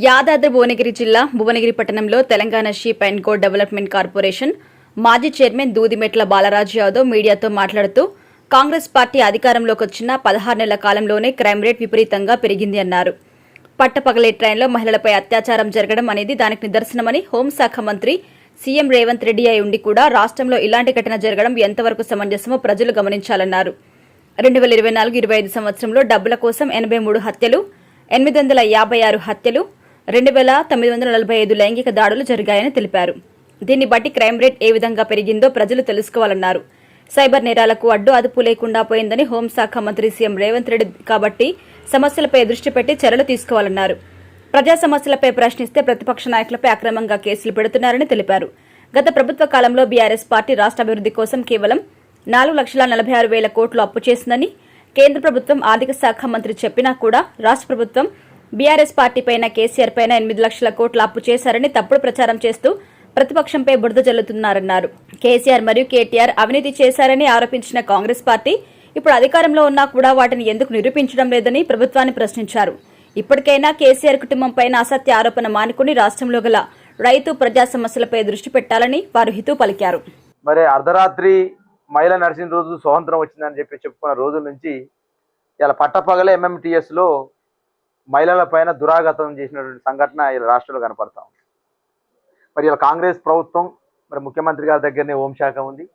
యాదాద్రి భువనగిరి జిల్లా భువనగిరి పట్టణంలో Telangana sheep and goat development corporation మాజీ చైర్మన్ దూదిమెట్ల బాలరాజు యాదవ్ మీడియాతో మాట్లాడుతూ కాంగ్రెస్ పార్టీ అధికారంలోకి వచ్చిన 16 నెలల కాలంలోనే క్రైమ్ రేట్ విపరీతంగా పెరిగింది అన్నారు. పట్టపగలే ట్రైన్లో మహిళలపై అత్యాచారం జరగడం అనేది దానికి నిదర్శనమని హోంశాఖ మంత్రి సీఎం రేవంత్ రెడ్డి అయి ఉండి కూడా రాష్ట్రంలో ఇలాంటి ఘటన జరగడం ఎంతవరకు సమంజసమో ప్రజలు గమనించాలన్నారు. 2024-25 సంవత్సరంలో డబ్బుల కోసం 83 హత్యలు, 856 హత్యలు, 2945 లైంగిక దాడులు జరిగాయని తెలిపారు. దీన్ని బట్టి క్రైమ్ రేట్ ఏ విధంగా పెరిగిందో ప్రజలు తెలుసుకోవాలన్నారు. సైబర్ నేరాలకు అడ్డు అదుపు లేకుండా పోయిందని హోంశాఖ మంత్రి సీఎం రేవంత్ రెడ్డి కాబట్టి సమస్యలపై దృష్టి పెట్టి చర్యలు తీసుకోవాలన్నారు. ప్రజా సమస్యలపై ప్రశ్నిస్తే ప్రతిపక్ష నాయకులపై అక్రమంగా కేసులు పెడుతున్నారని తెలిపారు. గత ప్రభుత్వ కాలంలో బీఆర్ఎస్ పార్టీ రాష్ట్ర అభివృద్ధి కోసం కేవలం 4,46,000 కోట్లు అప్పు చేసిందని కేంద్ర ప్రభుత్వం ఆర్థిక శాఖ మంత్రి చెప్పినా కూడా రాష్ట్ర ప్రభుత్వం బీఆర్ఎస్ పార్టీ పైన కేసీఆర్ పైన 8 లక్షల కోట్ల అప్పు చేశారని తప్పుడు ప్రచారం చేస్తూ ప్రతిపక్షంపై బురద జల్లుతున్నారన్నారు. కేసీఆర్ మరియు కేటీఆర్ అవినీతి చేశారని ఆరోపించిన కాంగ్రెస్ పార్టీ ఇప్పుడు అధికారంలో ఉన్నా కూడా వాటిని ఎందుకు నిరూపించడం లేదని ప్రభుత్వాన్ని ప్రశ్నించారు. ఇప్పటికైనా కేసీఆర్ కుటుంబం పైన అసత్య ఆరోపణ మానుకుని రాష్ట్రంలో గల రైతు ప్రజా సమస్యలపై దృష్టి పెట్టాలని వారు హితవు పలికారు. మరి అర్ధరాత్రి మహిళ నడిచిన రోజు స్వతంత్రం వచ్చిందని చెప్పుకున్న రోజుల నుంచి ఇలా పట్టపగలే MMTS లో మహిళల పైన దురాఘాతం చేసినటువంటి సంఘటన ఇలా రాష్ట్రంలో కనపడతా ఉంది. మరి ఇలా కాంగ్రెస్ ప్రభుత్వం మరి ముఖ్యమంత్రి గారి దగ్గరనే హోంశాఖ ఉంది.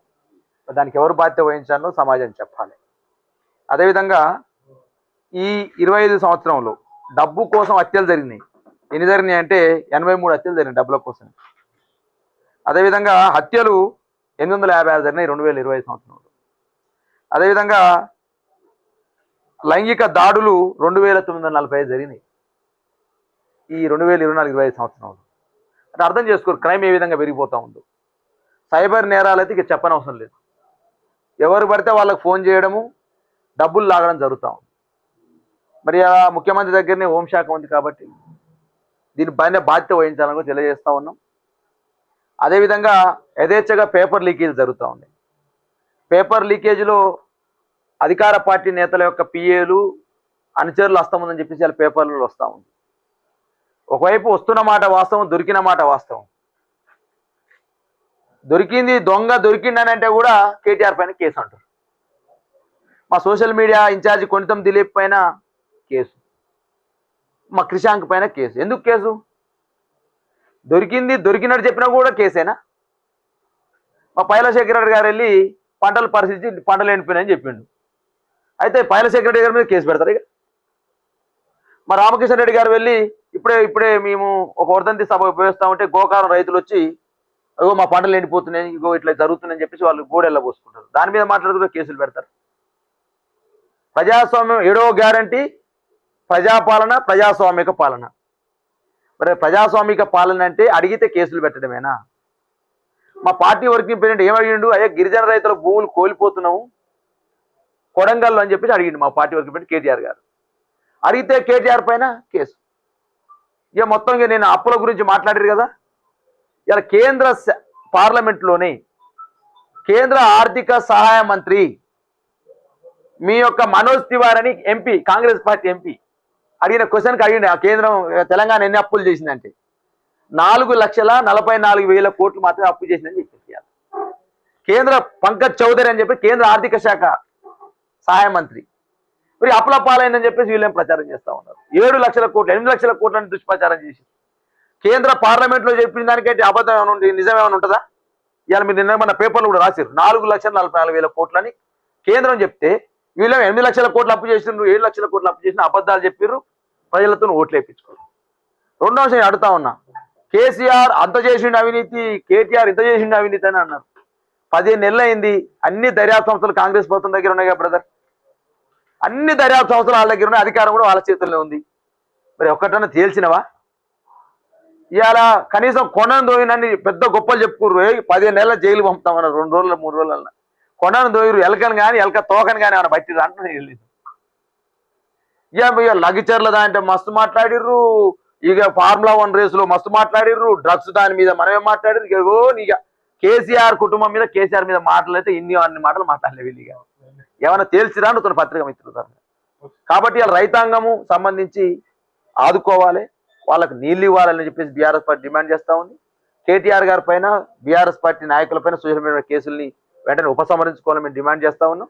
దానికి ఎవరు బాధ్యత వహించాలో సమాజం చెప్పాలి. అదేవిధంగా ఈ 25 సంవత్సరంలో డబ్బు కోసం హత్యలు జరిగినాయి. ఎన్ని జరిగినాయి అంటే 83 హత్యలు జరిగినాయి డబ్బుల కోసం. అదేవిధంగా హత్యలు 856 జరిగినాయి 2025 సంవత్సరంలో. అదేవిధంగా లైంగిక దాడులు 2,945 జరిగినాయి ఈ 2024-25 సంవత్సరంలో. అంటే అర్థం చేసుకోరు క్రైమ్ ఏ విధంగా పెరిగిపోతూ ఉందో. సైబర్ నేరాలు అయితే ఇక చెప్పనవసరం లేదు. ఎవరు పడితే వాళ్ళకి ఫోన్ చేయడము, డబ్బులు లాగడం జరుగుతూ ఉంది. మరి ఆ ముఖ్యమంత్రి దగ్గరనే హోంశాఖ ఉంది కాబట్టి దీనిపైన బాధ్యత వహించాలని తెలియజేస్తూ ఉన్నాం. అదేవిధంగా యథేచ్ఛగా పేపర్ లీకేజ్ జరుగుతూ ఉంది. పేపర్ లీకేజీలో అధికార పార్టీ నేతల యొక్క పిఏలు అనుచరులు వస్తామని చెప్పేసి వాళ్ళ పేపర్లలో వస్తూ ఉంది. ఒకవైపు వస్తున్న మాట వాస్తవం, దొరికిన మాట వాస్తవం. దొరికింది దొంగ దొరికిందని అంటే కూడా కేటీఆర్ పైన కేసు అంటారు. మా సోషల్ మీడియా ఇన్ఛార్జి కొనితం దిలీప్ పైన కేసు, మా క్రిషాంక్ పైన కేసు. ఎందుకు కేసు? దొరికింది దొరికినట్టు చెప్పినా కూడా కేసేనా? మా పైలశేఖర రెడ్డి గారు వెళ్ళి పంటలు పరిస్థితి పంటలు ఎండిపోయినాయని చెప్పిండు. అయితే పైలశేఖర రెడ్డి గారి మీద కేసు పెడతారు. ఇక మా రామకృష్ణ రెడ్డి గారు వెళ్ళి ఇప్పుడే మేము ఒక వర్ధంతి సభ ఉపయోగిస్తామంటే గోకారం రైతులు వచ్చి అగో మా పంటలు ఎండిపోతున్నాయి, ఇగో ఇట్లా జరుగుతున్నాయని చెప్పేసి వాళ్ళు గోడెల్లా పోసుకుంటారు. దాని మీద మాట్లాడుతూ కేసులు పెడతారు. ప్రజాస్వామ్యం 7వ గ్యారంటీ ప్రజాపాలన, ప్రజాస్వామిక పాలన. మరి ప్రజాస్వామిక పాలన అంటే అడిగితే కేసులు పెట్టడమేనా? మా పార్టీ వర్కింగ్ ప్రెసిడెంట్ ఏమడిగిండు? అయ్యా గిరిజన రైతుల భూములు కోల్పోతున్నాము కొడంగల్లో అని చెప్పేసి అడిగిండు మా పార్టీ వర్కింగ్ ప్రెసిడెంట్ కేటీఆర్ గారు. అడిగితే కేటీఆర్ పైన కేసు. ఇక మొత్తం నేను అప్పుల గురించి మాట్లాడారు కదా. ఇలా కేంద్ర పార్లమెంట్లోనే కేంద్ర ఆర్థిక సహాయ మంత్రి మీ యొక్క Manoj Tiwari MP, Congress party MP అడిగిన క్వశ్చన్కి అడిగింది ఆ కేంద్రం తెలంగాణ ఎన్ని అప్పులు చేసిందంటే 4,44,000 కోట్లు మాత్రమే అప్పు చేసిందని చెప్పేసి కేంద్ర పంకజ్ చౌదరి అని చెప్పి కేంద్ర ఆర్థిక శాఖ సహాయ మంత్రి మరి అప్పుల పాలైందని చెప్పేసి వీళ్ళేం ప్రచారం చేస్తూ ఉన్నారు. 7 లక్షల కోట్లు 8 లక్షల కోట్లని దుష్ప్రచారం చేసి కేంద్ర పార్లమెంట్లో చెప్పిన దానికైతే అబద్ధం ఏమైనా ఉంటుంది, నిజం ఏమైనా ఉంటుందా? ఇవాళ మీరు నిన్న మన పేపర్లు కూడా రాశారు 4,44,000 కోట్లని కేంద్రం చెప్తే వీళ్ళు 8 లక్షల కోట్లు అప్పు చేసినారు, 7 లక్షల కోట్లు అప్పు చేసిన అబద్ధాలు చెప్పారు, ప్రజలతో ఓట్లు వేయించుకోరు. రెండో అంశం అడుగుతా ఉన్నా, కేసీఆర్ అంత చేసిండు అవినీతి, కేటీఆర్ ఇంత చేసిండు అవినీతి అని అన్నారు. 15 నెలలు అయింది. అన్ని దర్యాప్తు సంస్థలు కాంగ్రెస్ ప్రభుత్వం దగ్గర ఉన్నాయి కదా బ్రదర్. అన్ని దర్యాప్తు సంస్థలు వాళ్ళ దగ్గర ఉన్నాయి, అధికారం కూడా వాళ్ళ చేతుల్లో ఉంది. మరి ఒక్కటన్నా తేల్చినవా? ఇవాళ కనీసం కొండను దోయినని పెద్ద గొప్పలు చెప్పుకోరు. 15 నెలల జైలు పంపుతామన్నారు 2 రోజులు 3 రోజుల. కొండను దోయిరు ఎలకను కానీ ఎలక తోకను కానీ ఏమైనా బట్టి అంటున్నాయి. ఇక లగిచర్ల దాంట్లో మస్తు మాట్లాడిర్రు, ఇక ఫార్ములా 1 రేసులో మస్తు మాట్లాడిర్రు, డ్రగ్స్ దాని మీద మనమే మాట్లాడిర్రు. ఇక కేసీఆర్ కుటుంబం మీద కేసీఆర్ మీద మాటలైతే అన్ని మాటలు మాట్లాడలే వీళ్ళు. ఇక ఏమైనా తేల్చిరా అనుకున్న పత్రిక మిత్రులు. కాబట్టి ఇలా రైతాంగము సంబంధించి ఆదుకోవాలి. వాళ్ళకు నీళ్లు ఇవ్వాలని చెప్పేసి బీఆర్ఎస్ పార్టీ డిమాండ్ చేస్తూ ఉంది. కేటీఆర్ గారి పైన బీఆర్ఎస్ పార్టీ నాయకుల పైన సోషల్ మీడియా కేసుల్ని వెంటనే ఉపసంహరించుకోవాలని మేము డిమాండ్ చేస్తూ ఉన్నాం.